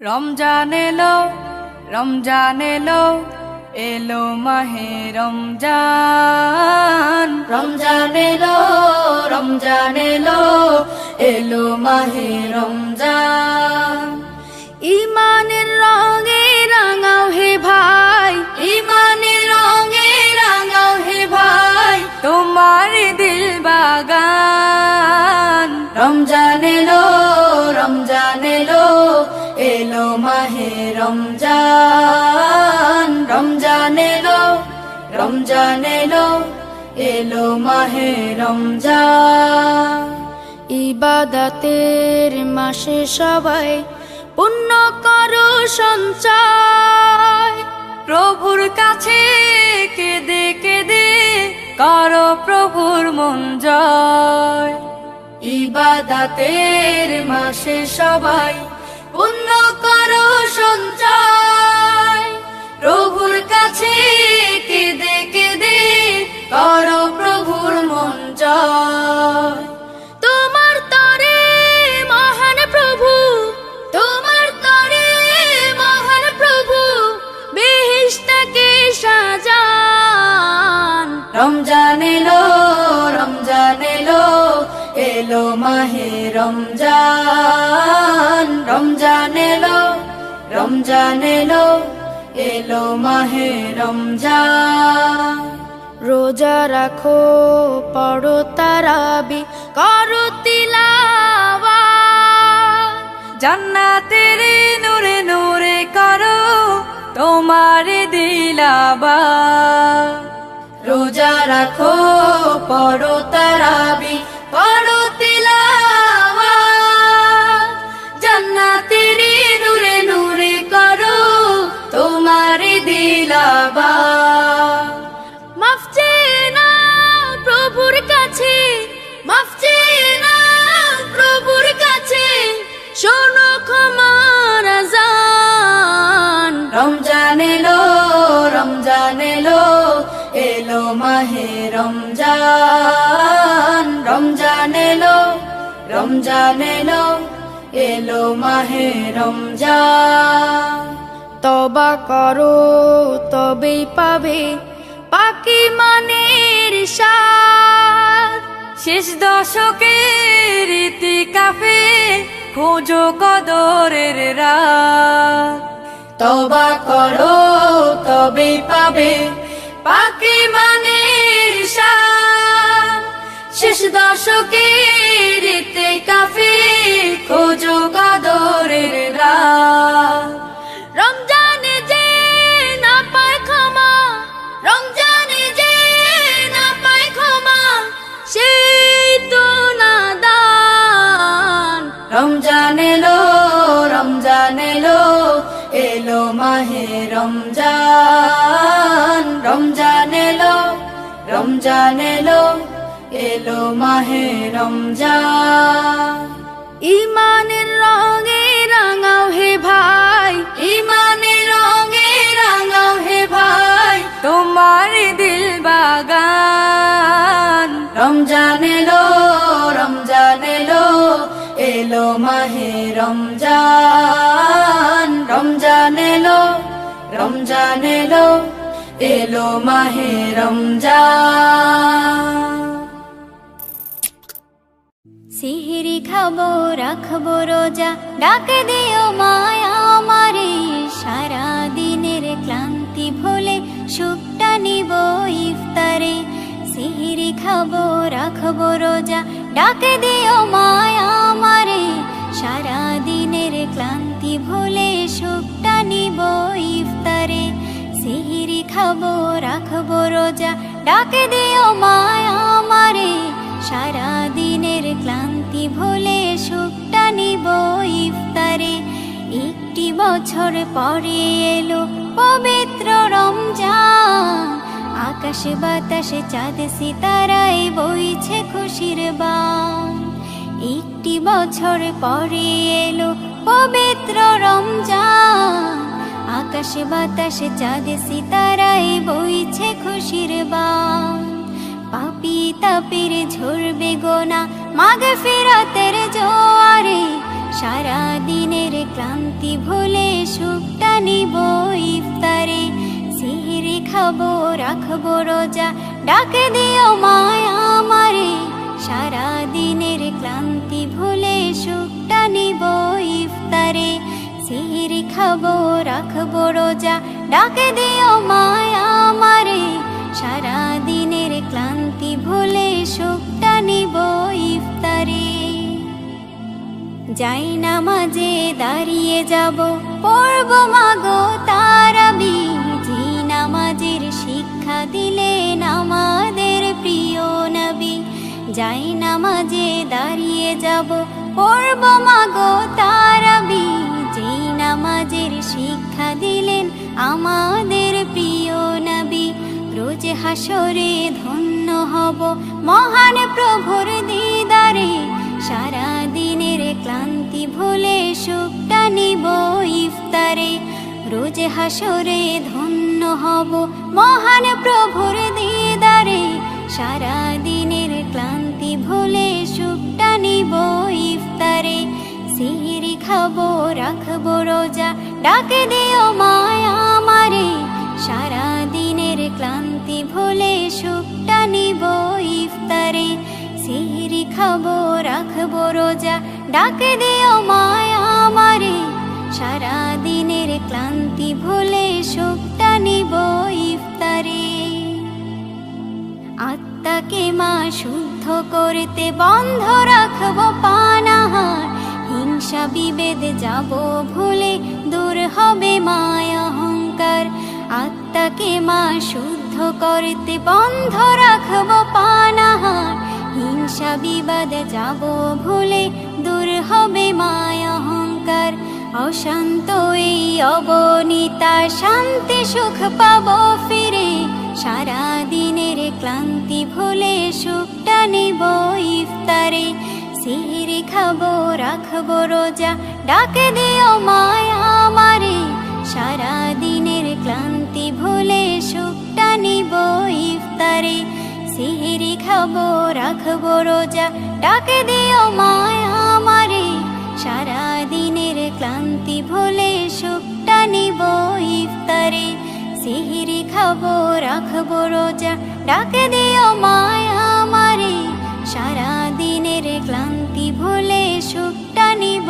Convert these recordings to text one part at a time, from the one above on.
রমজান এলো, রমজান এলো, এলো মাহে রমজান। রমজান এলো, রমজান এলো, এলো মাহে রমজান। ইমানের রঙে রাঙাও হে ভাই, ইমানের রঙে রাঙাও হে ভাই, তোমার দিল বাগান। রমজান এলো, রমজান এলো, এলো মাহে রমজান। রমজান এলো, রমজান এলো, এলো মাহে রমজান। ইবাদতের মাসে সবাই পুণ্য করো সঞ্চয়, প্রভুর কাছে কেঁদে কেঁদে করো প্রভুর মন জয়। ইবাদতের মাসে সবাই পুণ্য করো সঞ্চয়, প্রভুর কাছে কেঁদে কেঁদে করো প্রভুর মন জয়। তোমার তরে মহান প্রভু, তোমার তরে মহান প্রভু, বেহেশতকে সাজান। রমজান এলো, রমজান এলো, এলো মাহে রমজান। রমজান এলো, রমজান এলো, এলো মাহে রমজান। রোজা রাখো, পড়ো তারাবি, করো তিলাওয়াত, জান্নাতের নূরে নূরে করো তোমার দিলাবাত। রোজা রাখো, পড়ো তারাবি, করো তিলাওয়াত, জান্নাতের নূরে নূরে করো তোমার দিলাবাত। মাফ চেয়ে নাও প্রভুর কাছে, মাফ চেয়ে নাও প্রভুর কাছে, শোনো ক্ষমার আযান। রমজান এলো, রমজান এলো, এলো মাহে রমজান। রমজান এলো, রমজান এলো, এলো মাহে রমজান। তওবা করো তবেই পাবে পাকি মানের স্বাদ, শেষ দশকের ইতিকাফে খোঁজো কদরের রাত। তওবা করো তবেই পাবে পাকি মানের স্বাদ, শেষ দশকের ইতিকাফে খোঁজো কদরের রাত। রমজানে যে না পায় ক্ষমা, রমজানে যে না পায় ক্ষমা, সেই তো নাদান। রমজান এলো, রমজান এলো, এলো মাহে রমজান। রমজান এলো, রমজান এলো, এলো মাহে রমজান। ইমানের রঙে রাঙাও হে ভাই, ইমানের রঙে রাঙাও হে ভাই, তোমার দিল বাগান। রমজান এলো, রমজান এলো, এলো মাহে রমজান। রমজান এলো, রমজান এলো, এলো মাহে রমজান। সিহরি খাবো রাখবো রোজা, ডাকে দিও মায়া আমারে, সারা দিনের ক্লান্তি ভুলে সুখটা নিব ইফতারে। সিহরি খাবো রাখবো রোজা, ডাকে দিও মায়া আমারে, সারা দিনের ক্লান্তি ভুলে সুখটা নিব ইফতারে। সিহরি খাবো রাখবো রোজা, ডাকে দিও মায়া আমারে, সারা দিনের ক্লান্তি ভুলে সুখটা নিব ইফতারে। একটি বছর পরে এলো পবিত্র রমজান, আকাশে বাতাসে চাঁদ সিতারায় বইছে খুশির বান। একটি বছর পরে এলো পবিত্র রমজান, আকাশে বাতাসে চাঁদ সিতারায় বইছে খুশির বান। পাপী তাপের ঝরবে গোনা, মাগফিরাতের জোয়ারে সারা দিনের ক্লান্তি ভুলে সুখটা নিব ইফতারে। সিহরি খাবো রাখবো রোজা, ডাকে দিও মায়া আমারে, সারা দিনের ক্লান্তি ভুলে সুখটা নিব ইফতারে। সিহরি খাবো রাখবো রোজা, ডাকে দিও মায়া আমারে, সারা দিনের ক্লান্তি ভুলে সুখটা নিব ইফতারে। যাই নামাজে দাঁড়িয়ে যাব, পড়ব মাগো তারাবি, যে নামাজের শিক্ষা দিলেন আমাদের প্রিয় নবী। যাই নামাজে দাঁড়িয়ে যাব, পড়ব মাগো তারাবি, যে নামাজের শিক্ষা দিলেন আমাদের প্রিয় নবী। রোজ হাসরে ধন্য হব মহান প্রভুর দিদারে, সারা দিনের ক্লান্তি ভুলে সুখটা নিব ইফতারে। রোজ হাসরে ধন্য হব মহান প্রভুর দিদারে, সারা দিনের ক্লান্তি ভুলে সুখটা নিব ইফতারে। সিহরি খাবো রাখবো রোজা, ডাকে দিও মায়া আমারে, সারা দিনের ক্লান্তি ভুলে সুখটা নিব ইফতারে। সিহরি খাবো রাখবো রোজা, ডাকে দিও মায়া আমারে, সারা দিনের ক্লান্তি ভুলে সুখটা নিব ইফতারে। আত্মাকে মা শুদ্ধ করতে বন্ধ রাখবো পানাহার, হিংসা বিভেদ যাব ভুলে দূর হবে মায়া অহংকার। আত্মাকে মা শুদ্ধ করতে বন্ধ রাখবো পানাহার, হিংসা বিবাদ যাব ভুলে দূর হবে মায়া অহংকার। অশান্ত এই অবনীতা শান্তি সুখ পাবো ফিরে, সারা দিনের ক্লান্তি ভুলে সুখটা নিব ইফতারে। সিহরি খাবো রাখবো রোজা, ডাকে দিও মায়া আমারে, সারা দিনের ক্লান্তি ভুলে সুখটা নিব ইফতারে। সিহরি খাবো রাখবো রোজা, ডাকে দিও মায়া আমারে, সারা দিনের ক্লান্তি ভুলে সুখটা নিব ইফতারে। সিহরি খাবো রাখবো রোজা, ডাকে দিও মায়া আমারে, সারা দিনের ক্লান্তি ভুলে সুখটা নিব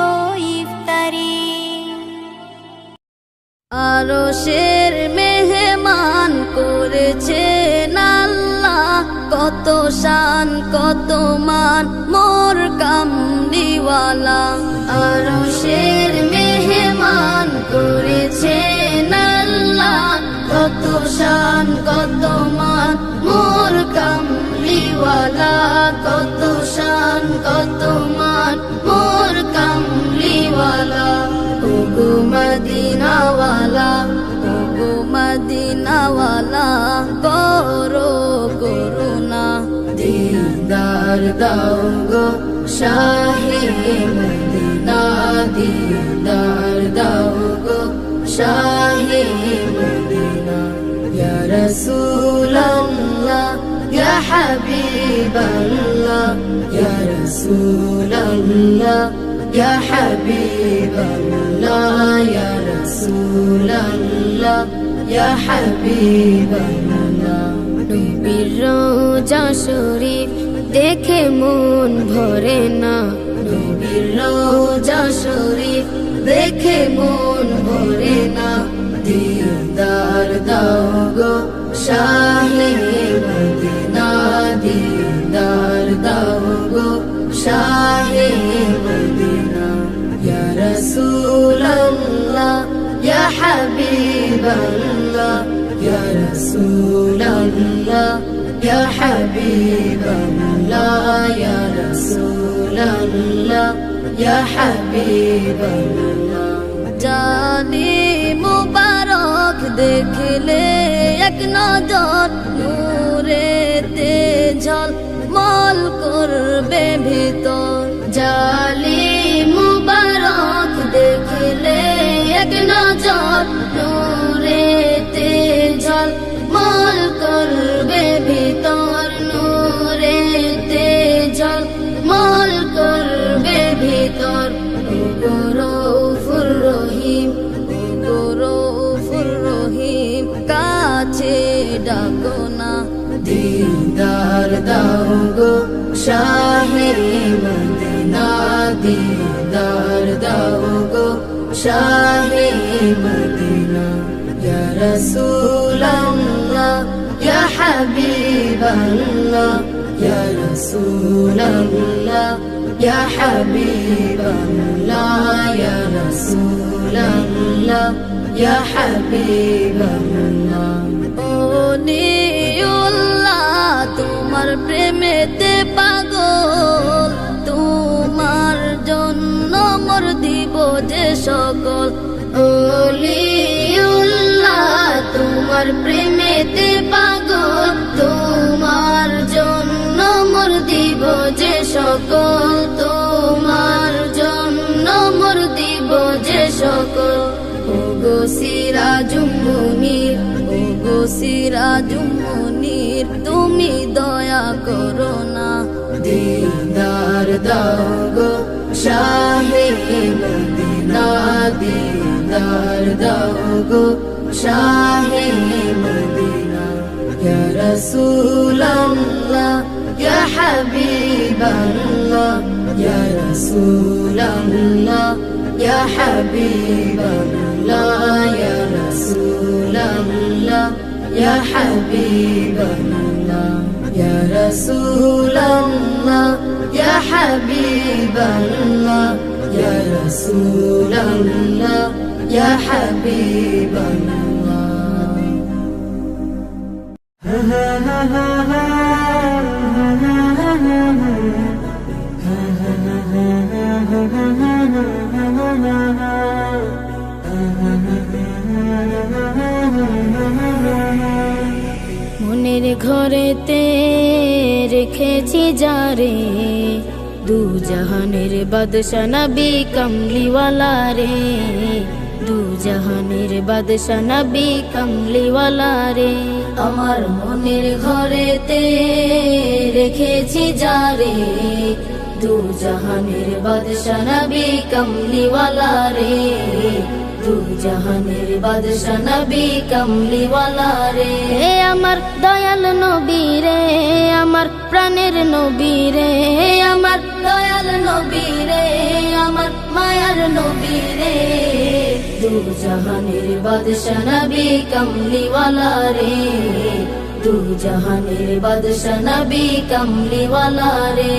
ইফতারে। আরশের মেহমান করেছেন আল্লাহ, কত শান কত মান মোর কামলিওয়ালা। আরশের মেহমান করেছেন আল্লাহ, কত শান কত মান মোর কামলিওয়ালা। কত শান কত মান মোর কামলিওয়ালা। ওগো মদিনাওয়ালা, ওগো মদিনাওয়ালা, করো করুণা, দিদার দাও গো শাহে মদিনা, দিদার দাও গো শাহে মদিনা। ইয়া রাসূলাল্লাহ ইয়া হাবিবাল্লাহ, ইয়া রাসূলাল্লাহ ইয়া হাবিবাল্লাহ, ইয়া রাসূলাল্লাহ ইয়া হাবিবাল্লাহ। নবীর রওজা শরীফ দেখে মন ভরে না, নবীর রওজা শরীফ দেখে মন ভরে না। দিদার দাও গো শাহে মদিনা, দিদার দাও গো শাহে মদিনা। ইয়া রাসূলাল্লাহ ইয়া হাবিবাল্লাহ, ইয়া রাসূলাল্লাহ ইয়া হাবিবাল্লাহ, ইয়া রাসূলাল্লাহ ইয়া হাবিবাল্লাহ। জানি মুবারক দেখলে এক নজর, নূরেতে ঝলমল করবে ভিতর। জালি মুবারক দেখলে এক নজর, নূরেতে ঝলমল করবে ভিতর, নূরেতে ঝলমল করবে ভিতর। ওগো ডাকো না। দিদার দাও গো শাহে মদিনা, দিদার দাও গো শাহে মদিনা। ইয়া রাসূলাল্লাহ ইয়া হাবিবাল্লাহ, ইয়া রাসূলাল্লাহ ইয়া হাবিবাল্লাহ, ইয়া রাসূলাল্লাহ ইয়া হাবিবাল্লাহ। ওলিউল্লাহ তোমার প্রেমেতে পাগল, তোমার জন্য মোর দিব যে সকল। ওলিউল্লাহ তোমার প্রেমেতে পাগল, তোমার জন্য মোর দিব যে সকল, তোমার জন্য মোর দিব যে সকল। ওগো সিরাজুম মুনির, ওগো সিরাজুম মুনির তুমি দয়া করো না। দিদার দাও গো শাহে মদিনা, দিদার দাও গো শাহে মদিনা। ইয়া রাসূলাল্লাহ ইয়া হাবিবাল্লাহ, ইয়া রাসূলাল্লাহ ইয়া হাবিবাল্লাহ, ইয়া রাসূলাল্লাহ ইয়া হাবিবাল্লাহ, ইয়া রাসূলাল্লাহ ইয়া হাবিবাল্লাহ, ইয়া রাসূলাল্লাহ ইয়া হাবিবাল্লাহ। মনের ঘরেতে রেখেছি যারে, দু জাহানের বাদশা নবী কমলিওয়ালা রে, দু জাহানের বাদশা নবী কমলিওয়ালা রে। আমার মনের ঘরেতে রেখেছি যারে, দু জাহানের বাদশা নবী কমলিওয়ালা রে, দু জাহানের বাদশা নবী কমলিওয়ালা রে। আমার দয়াল নবী রে, আমার প্রাণের নবী রে, আমার দয়াল নবী রে, আমার মায়ার নবী রে, দু জাহানের বাদশা নবী কমলিওয়ালা রে, দু জাহানের বাদশা নবী কমলিওয়ালা রে,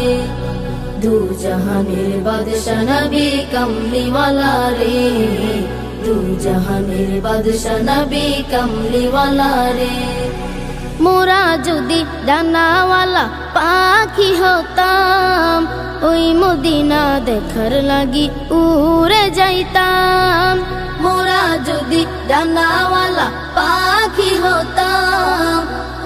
দু জাহানের বাদশা নবী কমলিওয়ালা রে, দু জাহানের বাদশা নবী কমলিওয়ালা রে। মোরা যদি ডানাওয়ালা পাখি হতাম, ওই মদিনা দেখার লাগি উড়ে যাইতাম। মোরা যদি ডানাওয়ালা পাখি হতাম,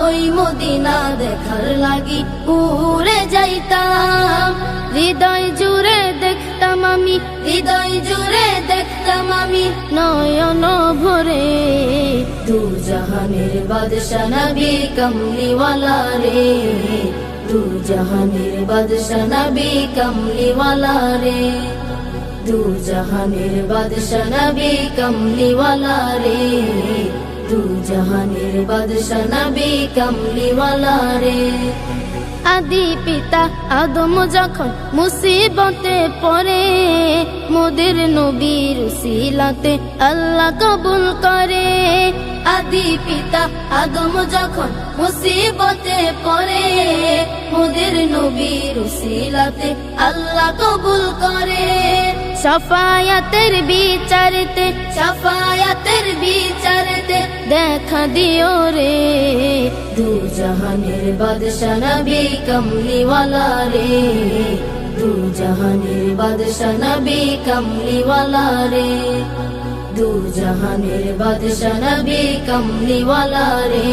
ওই মদিনা দেখার লাগি উড়ে যাইতাম। হৃদয় জুড়ে দেখতাম আমি, হৃদয় জুড়ে দেখতাম আমি, নয়ন ভরে দু জাহানের বাদশা নবী কমলিওয়ালা রে, দু জাহানের বাদশা নবী কমলিওয়ালা রে, দু জাহানের বাদশা নবী কমলিওয়ালা রে, দু জাহানের বাদশা নবী কমলিওয়ালা রে। আদি পিতা আদম যখন মুসিবতে পড়ে, মোদের নবীর উসিলাতে আল্লাহ কবুল করে। আদি পিতা আদম যখন মুসিবতে পড়ে, মোদের নবীর উসিলাতে আল্লাহ কবুল করে। শাফায়াতের বিচারতে, শাফায়াতের বিচারতে দেখা দিও রে, দু জাহানের বাদশা নবী কমলিওয়ালা রে, দু জাহানের বাদশা নবী কমলিওয়ালা রে, দু জাহানের বাদশা নবী কমলিওয়ালা রে,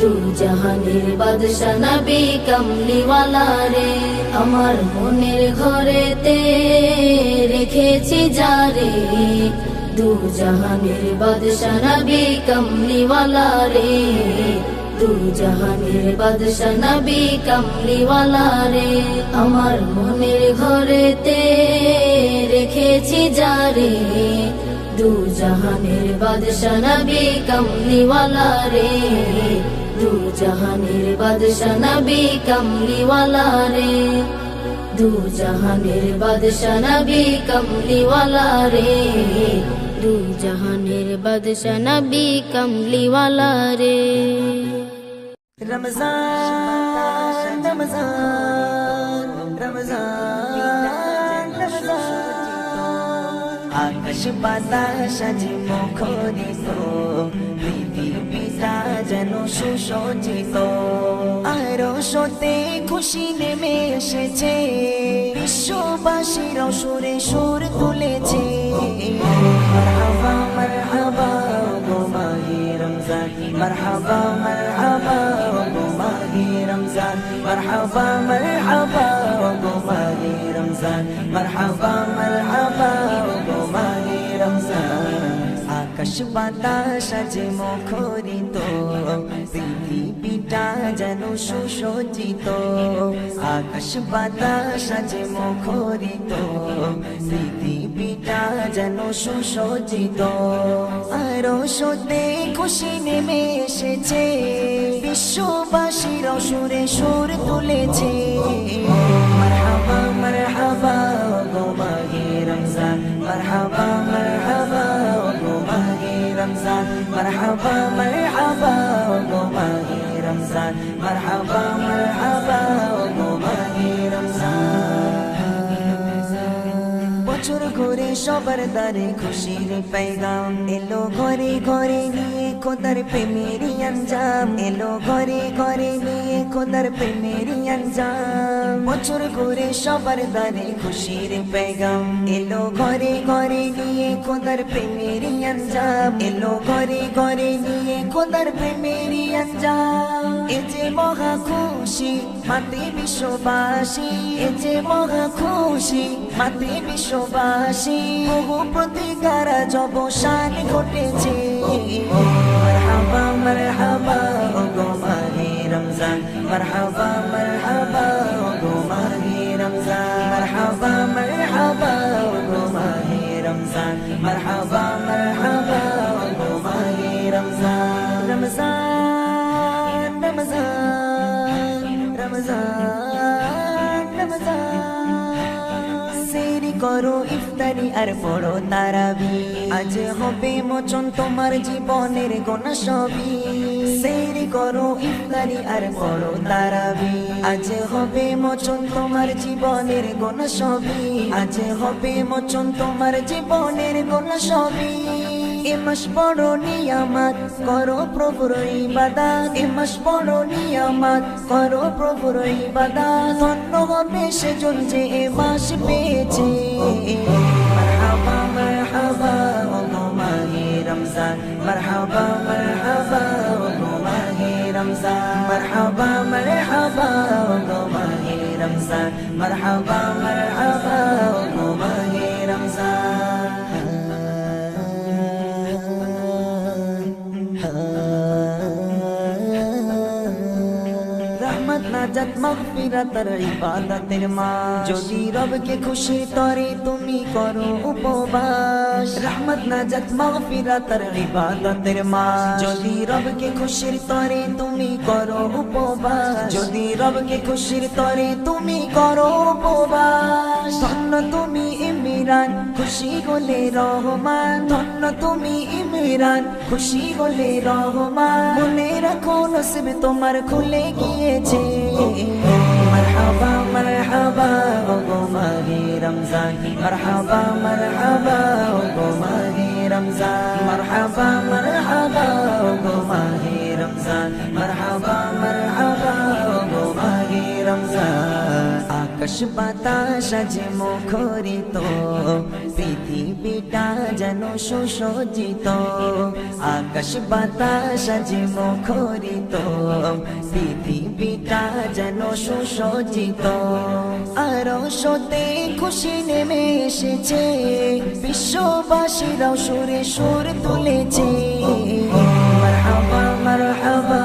দু জাহানের বাদশা নবী কমলিওয়ালা রে। আমার মনের ঘরেতে রেখেছি যারে, দু জাহানের বাদশা নবী কমলিওয়ালা রে, দু জাহানের বাদশা নবী কমলিওয়ালা রে। আমার মনের ঘরেতে রেখেছি যারে, দু জাহানের বাদশা নবী কমলিওয়ালা রে দু জাহানের বাদশা নবী কমলিওয়ালা রে দু জাহানের বাদশা নবী কমলিওয়ালা রে দু জাহানের বাদশা নবী কমলিওয়ালা রে রমজান রমজান রমজান রমজান আকাশ বাতাস আজি মুখরিত পৃথিবীর পিতা যেন সুসজ্জিত আরো সতে খুশি নেমে এসেছে বিশ্ববাসীর সুরে সুর তুলেছে মারহাবা মারহাবা গো মাহে রমজান মারহাবা মারহাবা গো মাহে রমজান মারহাবা মারহাবা গো মাহে রমজান মারহাবা মারহাবা গো মাহে রমজান আকাশ বাতাস আজ মুখরিত পৃথিবীটা যেন সুসজ্জিত আকাশ বাতাস আজ মুখরিত পৃথিবীটা যেন সুসজ্জিত আরো সতে খুশি নেমে এসেছে বিশ্ববাসীর সুরে সুর তুলেছে মারহাবা মারহাবা গো মাহে রমজান মারহাবা মারহাবা গো মাহে রমজান মারহাবা মারহাবা গো মাহে রমজান মারহাবা মারহাবা গো মাহে রমজান বছর ঘুরে সবার দ্বারে খুশির পেগাম এলো ঘরে ঘরে নিয়ে খোদার প্রেমেরই আঞ্জাম এলো ঘরে ঘরে নিয়ে খোদার প্রেমেরই আঞ্জাম বছর ঘুরে সবার দ্বারে খুশির পেগাম এলো ঘরে ঘরে নিয়ে খোদার প্রেমেরই আঞ্জাম এলো ঘরে ঘরে নিয়ে খোদার প্রেমেরই আঞ্জাম এ যে মহা খুশি মাতে বিশ্ববাসী এ যে মহা খুশি মাতে বিশ্ববাসী বহু প্রতিকার জবসান ঘটেছে মারহাবা মারহাবা গো মাহে রমজান মারহাবা মারহাবা গো মাহে রমজান মারহাবা মারহাবা গো মাহে রমজান মারহাবা মারহাবা গো মাহে রমজান রমজান রমজান রমজান রমজান সেরি করো ইফতারি আর পড়ো তারাবি আজ হবে মোচন তোমার জীবনের গোনা সবই সেরি করো ইফতারি আর পড়ো তারাবি আজ হবে মোচন তোমার জীবনের গোনা সবই আজ হবে মোচন তোমার জীবনের গোনা সবই এ মাস বড় নিয়ামত করো প্রভুর ইবাদত এ মাস বড় নিয়ামত করো প্রভুর ইবাদত ধন্য হবে সেজন যে এ মাস পেয়েছে মারহাবা মারহাবা গো মাহে রমজান মারহাবা মারহাবা গো মাহে রমজান মারহাবা মারহাবা গো মাহে রমজান মারহাবা মারহাবা গো মাহে রমজান রহমত নাজাত মাগফিরাতের ইবাদতের মাস যদি রবকে খুশি তরে তুমি করো উপবাস রহমত নাজাত মাগফিরাতের ইবাদতের মাস যদি রবকে খুশির তরে তুমি করো উপবাস যদি রবকে খুশির তরে তুমি করো উপবাস ধন্য তুমি ইমরান খুশি হলে রহমান ধন্য তুমি ইমরান খুশি হলে রহমান মনে রাখো নসিব তোমার খুলে গিয়েছে মারহাবা মারহাবা গো মাহে রমজান মারহাবা মারহাবা গো মাহে রমজান মারহাবা মারহাবা গো মাহে রমজান মারহাবা মারহাবা গো মাহে রমজান আকাশ বাতাস আজ মুখরিত পৃথিবীটা যেন সুসজ্জিত আকাশ বাতাস আজ মুখরিত পৃথিবীটা যেন সুসজ্জিত আরো সতে খুশি নেমে এসেছে বিশ্ববাসীরাও সুরে সুর তুলেছে মারহাবা মারহাবা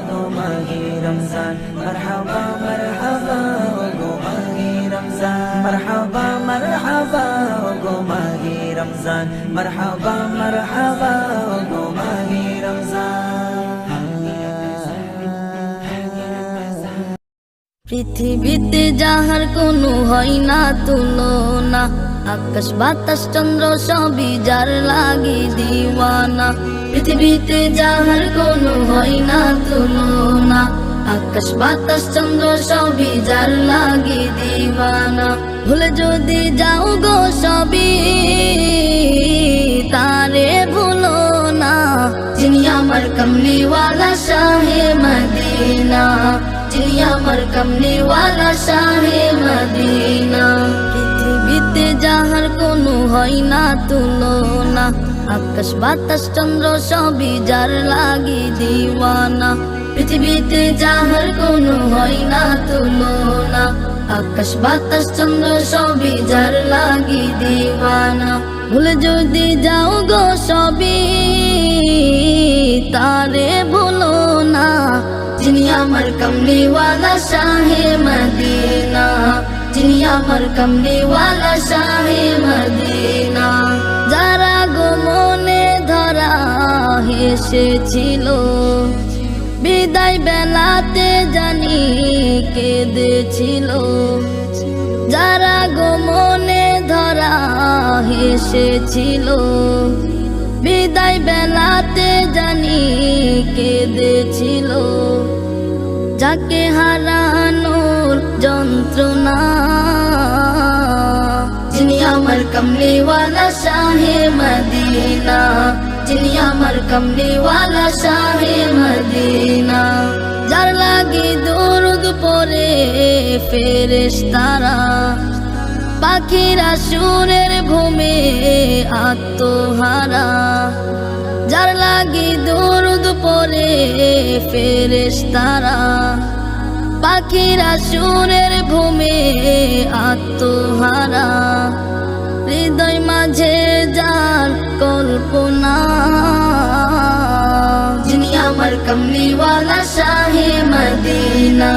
গো মাহে রমজান মারহাবা মারহাবা গো মাহে রমজান মারহাবা মারহাবা গো মাহে রমজান রমজান মারহাবা মারহাবা গো মাহে রমজান। পৃথিবীতে যাহার কোনো হয় না তুলনা, আকাশ বাতাস চন্দ্র সবই যার লাগি দিওয়ানা। পৃথিবীতে যাহার কোনো হয় না তুলনা, আকাশ বাতাস চন্দ্র সবই যার লাগি দিওয়ানা। ভুলে যদি যাও গো সবই তারে ভুলো না, যিনি আমার কমলিওয়ালা শাহে মদিনা, যিনি আমার কমলিওয়ালা শাহে মদিনা। পৃথিবীতে যাহার কোনো হয় না তুলনা, আকাশ বাতাস চন্দ্র সবই যার লাগি দিওয়ানা। পৃথিবীতে যাহার কোনো হয় না তুলনা, আকাশ বাতাস চন্দ্র সবই যার লাগি দিওয়ানা। ভুলে যদি যাও গো সবই তারে ভুলো না, যিনি আমার কমলিওয়ালা শাহে মদিনা, যিনি আমার কমলিওয়ালা শাহে মদিনা। যারা গো মনে ধরা হেসেছিল, বিদায় বেলাতে জানি কেঁদেছিল। যারা গো মনে ধরা হেসেছিল, বিদায় বেলাতে জানি কেঁদেছিল। যাকে হারানোর যন্ত্রণা, যিনি আমার কমলিওয়ালা শাহে মদিনা, যিনি আমার কমলিওয়ালা শাহে মদিনা। যার লাগি দরুদ পড়ে ফেরেশতারা, পাখিরা সুরের ভূমে আত্মহারা। যার লাগি দরুদ পড়ে ফেরেশতারা, পাখিরা সুরের ভূমে আত্মহারা। হৃদয় মাঝে যার কল্পনা, যিনি আমার কমলিওয়ালা শাহে মদিনা,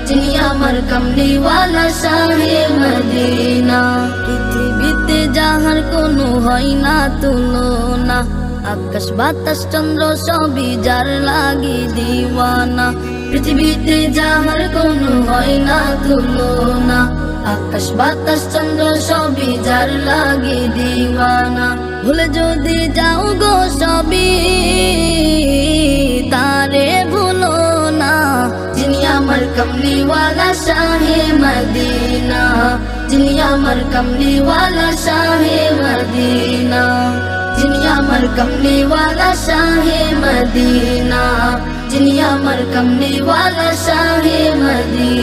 যিনি আমার কমলিওয়ালা শাহে মদিনা। পৃথিবীতে যাহার কোনো হয় না তুলনা, আকাশ বাতাস চন্দ্র সবই যার লাগি দিওয়ানা। পৃথিবীতে যাহার কোনো হয় না তুলনা, আকাশ বাতাস চন্দ্র সবই যার লাগি দিওয়ানা। ভুলে যদি যাও গো সবই তারে ভুলো না, যিনি আমার কমলিওয়ালা শাহে মদিনা, যিনি আমার কমলিওয়ালা শাহে মদিনা, যিনি আমার কমলিওয়ালা শাহে মদিনা, যিনি আমার কমলিওয়ালা শাহে মদিনা।